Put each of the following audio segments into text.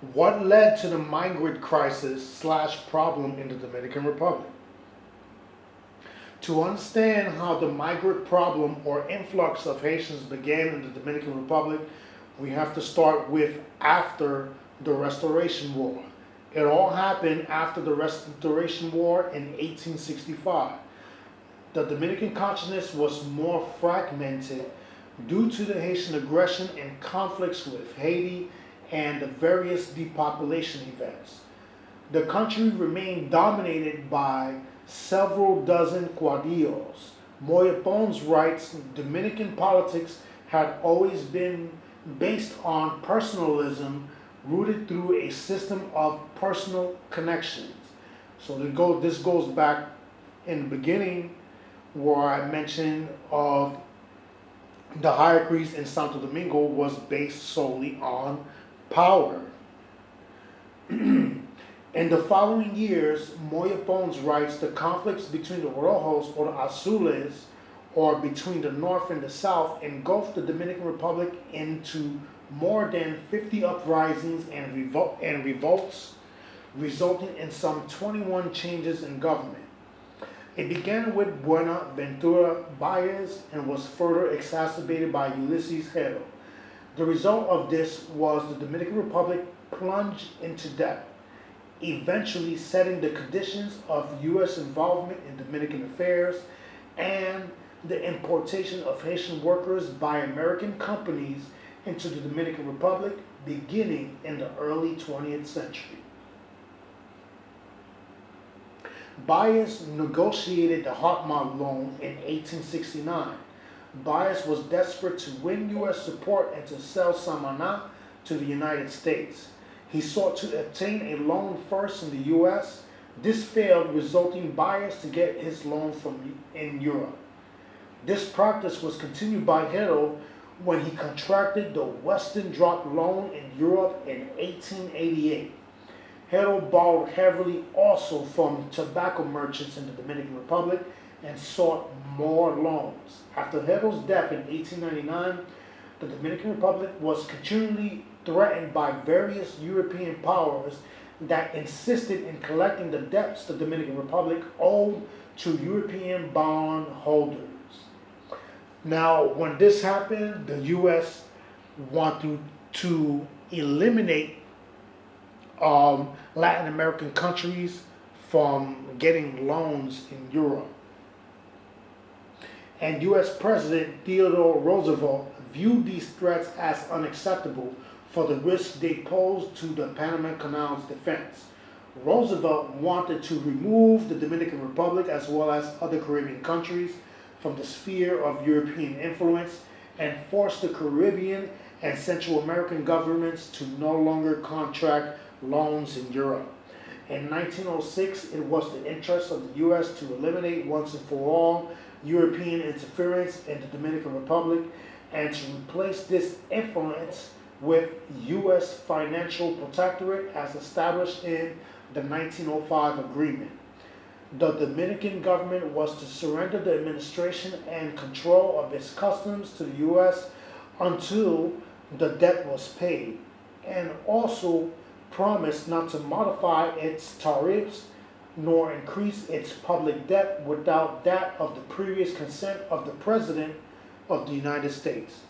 What led to the migrant crisis slash problem in the Dominican Republic? To understand how the migrant problem or influx of Haitians began in the Dominican Republic, we have to start with after the Restoration War. It all happened after the Restoration War in 1865. The Dominican consciousness was more fragmented due to the Haitian aggression and conflicts with Haiti and the various depopulation events. The country remained dominated by several dozen caudillos. Moyapon's writes Dominican politics had always been based on personalism rooted through a system of personal connections. So this goes back in the beginning where I mentioned of the hierarchies in Santo Domingo was based solely on power. In the following years, Moyapones writes the conflicts between the Rojos or the Azules, or between the North and the South, engulfed the Dominican Republic into more than 50 uprisings and revolts, resulting in some 21 changes in government. It began with Buenaventura Baez and was further exacerbated by Ulysses Hero. The result of this was the Dominican Republic plunged into debt, eventually setting the conditions of U.S. involvement in Dominican affairs and the importation of Haitian workers by American companies into the Dominican Republic beginning in the early 20th century. Baez negotiated the Hartmont loan in 1869. Baez was desperate to win U.S. support and to sell Samaná to the United States. He sought to obtain a loan first in the U.S. This failed, resulting Baez to get his loan in Europe. This practice was continued by Hero when he contracted the Western Drop loan in Europe in 1888. Hero borrowed heavily also from tobacco merchants in the Dominican Republic and sought more loans. After Hero's death in 1899, the Dominican Republic was continually threatened by various European powers that insisted in collecting the debts the Dominican Republic owed to European bond holders. Now, when this happened, the U.S. wanted to eliminate Latin American countries from getting loans in Europe. And U.S. President Theodore Roosevelt viewed these threats as unacceptable for the risk they posed to the Panama Canal's defense. Roosevelt wanted to remove the Dominican Republic as well as other Caribbean countries from the sphere of European influence and force the Caribbean and Central American governments to no longer contract loans in Europe. In 1906, it was the interest of the U.S. to eliminate once and for all European interference in the Dominican Republic and to replace this influence with U.S. financial protectorate as established in the 1905 agreement. The Dominican government was to surrender the administration and control of its customs to the U.S. until the debt was paid, and also promised not to modify its tariffs nor increase its public debt without that of the previous consent of the President of the United States.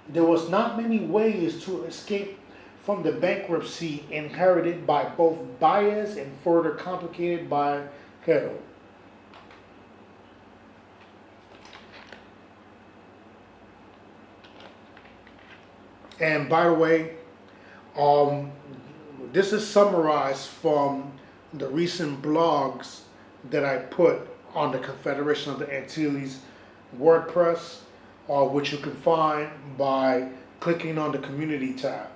There was not many ways to escape from the bankruptcy inherited by both Baez and further complicated by Hero. And by the way, this is summarized from the recent blogs that I put on the Confederation of the Antilles WordPress, which you can find by clicking on the community tab.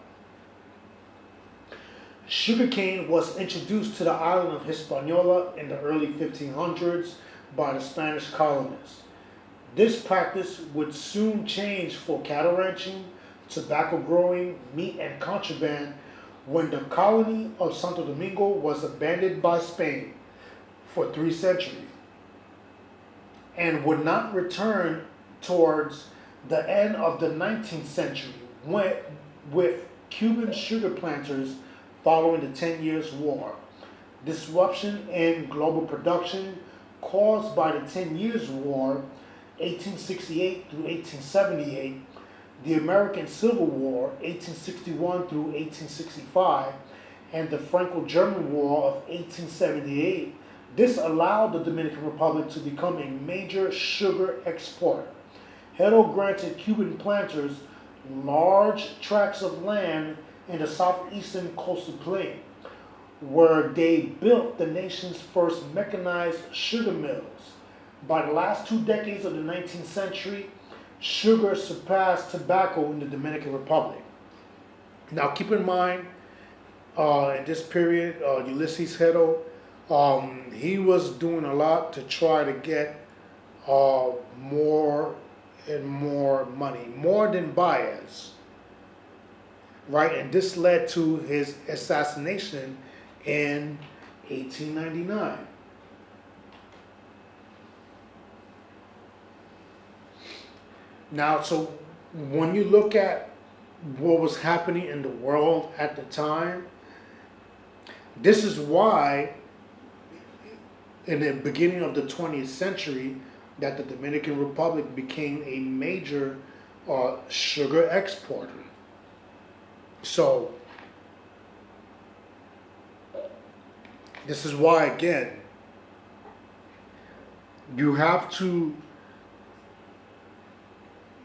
Sugarcane was introduced to the island of Hispaniola in the early 1500s by the Spanish colonists. This practice would soon change for cattle ranching, tobacco growing, meat, and contraband when the colony of Santo Domingo was abandoned by Spain for 3 centuries and would not return towards the end of the 19th century with Cuban sugar planters following the 10 Years' War. Disruption in global production caused by the 10 Years' War, 1868 through 1878, the American Civil War, 1861 through 1865, and the Franco-German War of 1878. This allowed the Dominican Republic to become a major sugar exporter. Haiti granted Cuban planters large tracts of land in the southeastern coastal plain, where they built the nation's first mechanized sugar mills. By the last 2 decades of the 19th century, sugar surpassed tobacco in the Dominican Republic. Now keep in mind, in this period, Ulysses Haiti, he was doing a lot to try to get more and more money, more than Baez, right? And this led to his assassination in 1899. Now, so when you look at what was happening in the world at the time, this is why in the beginning of the 20th century that the Dominican Republic became a major sugar exporter. So this is why, again, you have to,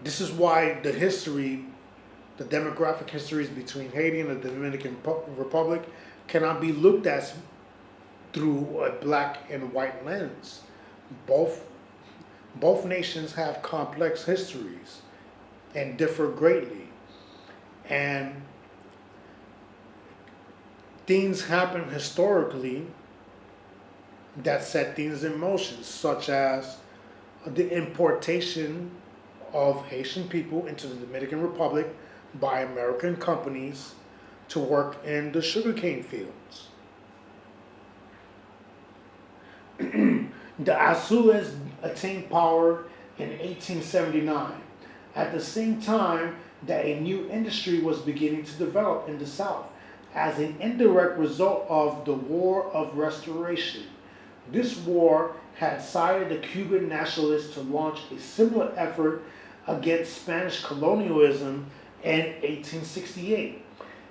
this is why the history, the demographic histories between Haiti and the Dominican Republic cannot be looked at through a black and white lens. Both nations have complex histories and differ greatly. And things happen historically that set things in motion, such as the importation of Haitian people into the Dominican Republic by American companies to work in the sugarcane fields. The Azules attained power in 1879, at the same time that a new industry was beginning to develop in the South as an indirect result of the War of Restoration. This war had incited the Cuban nationalists to launch a similar effort against Spanish colonialism in 1868.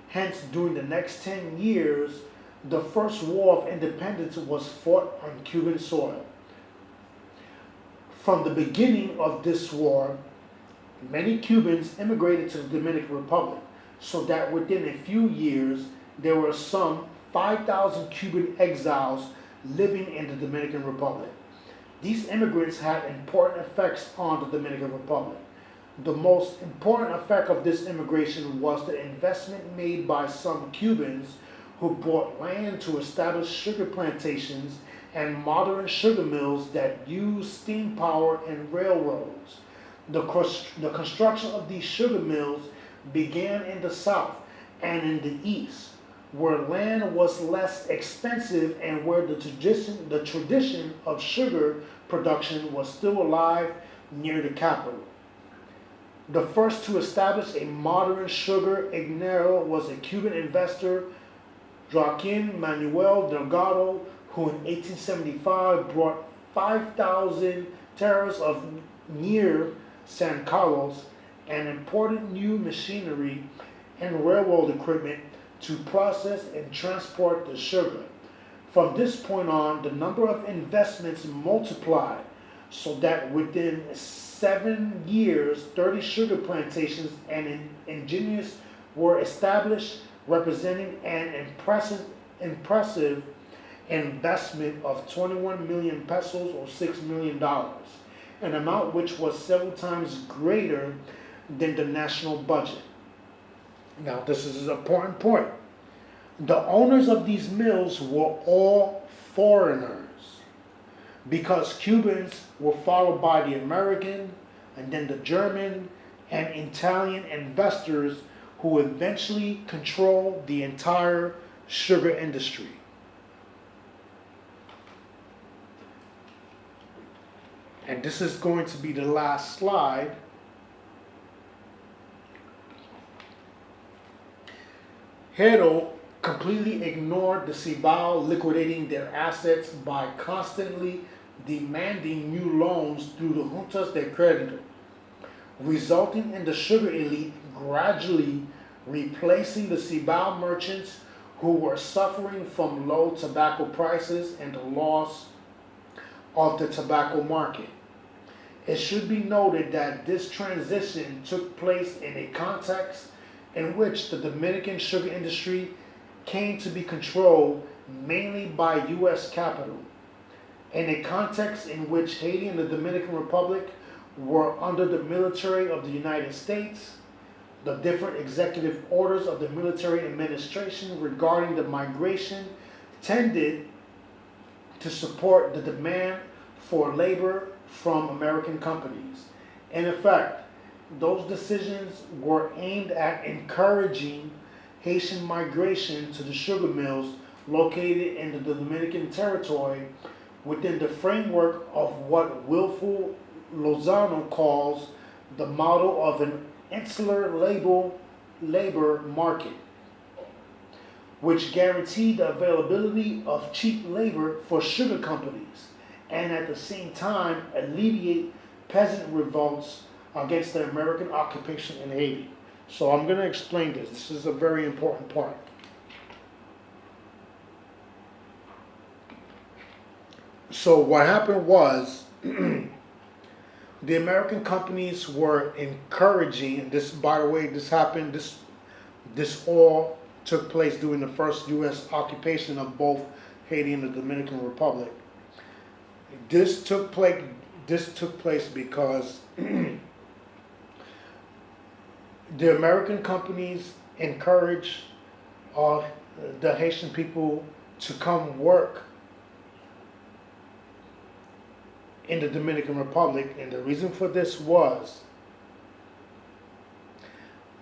Hence, during the next 10 years, the first war of independence was fought on Cuban soil. From the beginning of this war, many Cubans immigrated to the Dominican Republic, so that within a few years, there were some 5,000 Cuban exiles living in the Dominican Republic. These immigrants had important effects on the Dominican Republic. The most important effect of this immigration was the investment made by some Cubans who bought land to establish sugar plantations and modern sugar mills that used steam power and railroads. The construction of these sugar mills began in the South and in the East, where land was less expensive and where the tradition of sugar production was still alive near the capital. The first to establish a modern sugar ignero was a Cuban investor, Joaquin Manuel Delgado, who in 1875 brought 5,000 hectares of near San Carlos and imported new machinery and railroad equipment to process and transport the sugar. From this point on, the number of investments multiplied, so that within 7 years, 30 sugar plantations and engineers were established, representing an impressive investment of 21 million pesos or $6 million, an amount which was several times greater than the national budget. Now, this is an important point. The owners of these mills were all foreigners, because Cubans were followed by the American and then the German and Italian investors who eventually controlled the entire sugar industry. And this is going to be the last slide. Hero completely ignored the Cibao, liquidating their assets by constantly demanding new loans through the juntas de credito, resulting in the sugar elite gradually replacing the Cibao merchants who were suffering from low tobacco prices and the loss of the tobacco market. It should be noted that this transition took place in a context in which the Dominican sugar industry came to be controlled mainly by U.S. capital, in a context in which Haiti and the Dominican Republic were under the military of the United States. The different executive orders of the military administration regarding the migration tended to support the demand for labor from American companies. In effect, those decisions were aimed at encouraging Haitian migration to the sugar mills located in the Dominican territory within the framework of what Wilfo Lozano calls the model of an insular labor market, which guaranteed the availability of cheap labor for sugar companies and at the same time alleviate peasant revolts against the American occupation in Haiti. So I'm going to explain this. This is a very important part. So what happened was the American companies were encouraging, and this, by the way, this happened, this all took place during the first U.S. occupation of both Haiti and the Dominican Republic. This took place because the American companies encouraged the Haitian people to come work in the Dominican Republic, and the reason for this was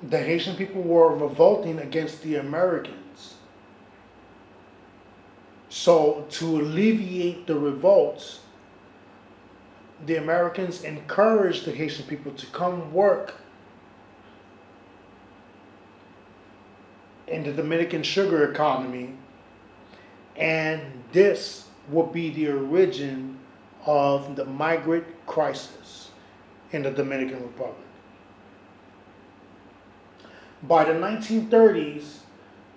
the Haitian people were revolting against the Americans. So to alleviate the revolts, the Americans encouraged the Haitian people to come work in the Dominican sugar economy, and this would be the origin of the migrant crisis in the Dominican Republic. By the 1930s,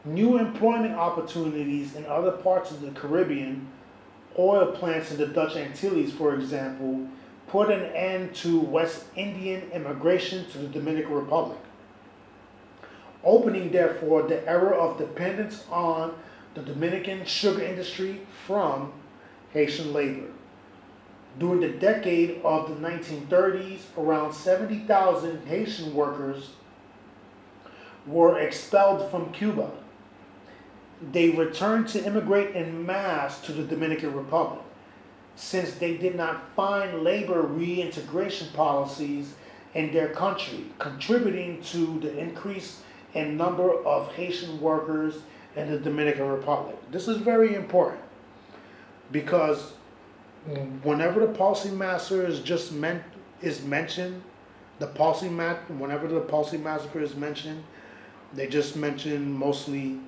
new employment opportunities in other parts of the Caribbean, oil plants in the Dutch Antilles, for example, put an end to West Indian immigration to the Dominican Republic, opening therefore the era of dependence on the Dominican sugar industry from Haitian labor. During the decade of the 1930s, around 70,000 Haitian workers were expelled from Cuba. They returned to immigrate en masse to the Dominican Republic, since they did not find labor reintegration policies in their country, contributing to the increase in number of Haitian workers in the Dominican Republic. This is very important because whenever the policy massacre is mentioned, whenever the policy massacre is mentioned, they just mention mostly,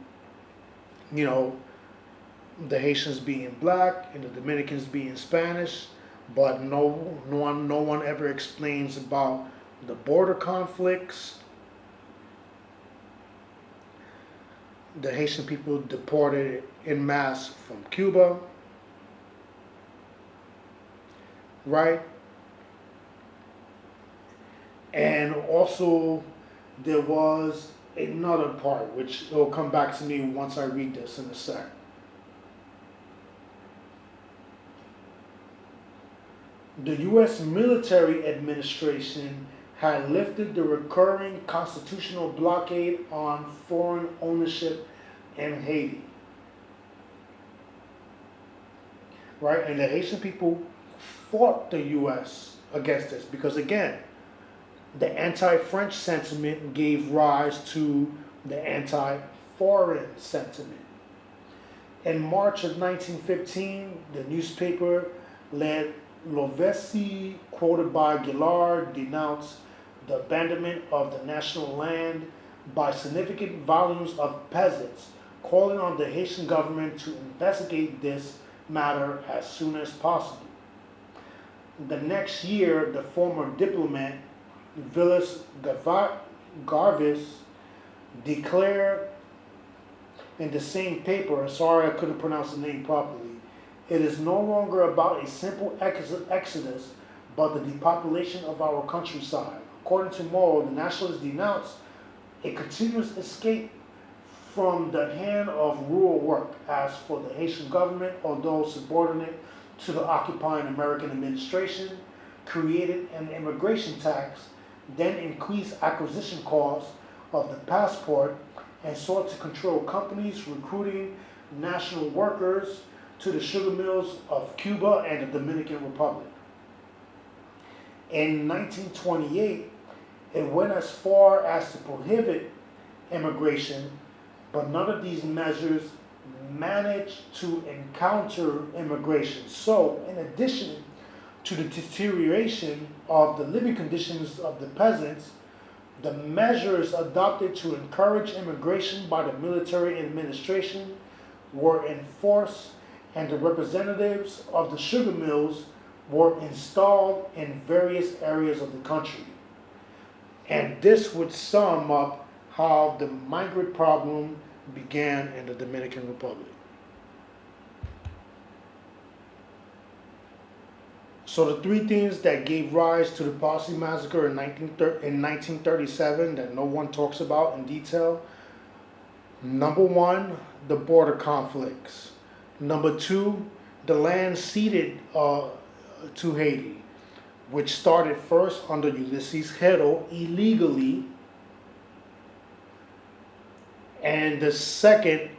the Haitians being black and the Dominicans being Spanish, but no one ever explains about the border conflicts, the Haitian people deported en masse from Cuba, right? And also there was another part which will come back to me once I read this in a sec. The U.S. military administration had lifted the recurring constitutional blockade on foreign ownership in Haiti. Right? And the Haitian people fought the U.S. against this because, again, the anti-French sentiment gave rise to the anti-foreign sentiment. In March of 1915, the newspaper Le L'Ovesi, quoted by Gillard, denounced the abandonment of the national land by significant volumes of peasants, calling on the Haitian government to investigate this matter as soon as possible. The next year, the former diplomat Villas Garvis declared in the same paper, sorry I couldn't pronounce the name properly, it is no longer about a simple exodus, but the depopulation of our countryside. According to Morrow, the nationalists denounced a continuous escape from the hand of rural work. As for the Haitian government, although subordinate to the occupying American administration, created an immigration tax, then increased acquisition costs of the passport, and sought to control companies recruiting national workers to the sugar mills of Cuba and the Dominican Republic. In 1928, it went as far as to prohibit immigration, but none of these measures managed to counter immigration. So, in addition to the deterioration of the living conditions of the peasants, the measures adopted to encourage immigration by the military administration were enforced, and the representatives of the sugar mills were installed in various areas of the country. And this would sum up how the migrant problem began in the Dominican Republic. So the three things that gave rise to the Posse Massacre in 1937 that no one talks about in detail. Number one, the border conflicts. Number two, the land ceded to Haiti, which started first under Ulysses Hero illegally, and the second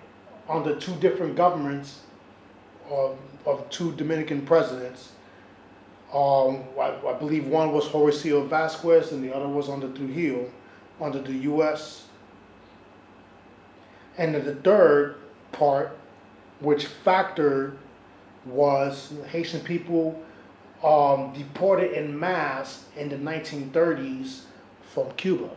under two different governments of two Dominican presidents. I believe one was Horacio Vasquez and the other was under Trujillo, under the U.S. And then the third part, which factored, was Haitian people deported en masse in the 1930s from Cuba.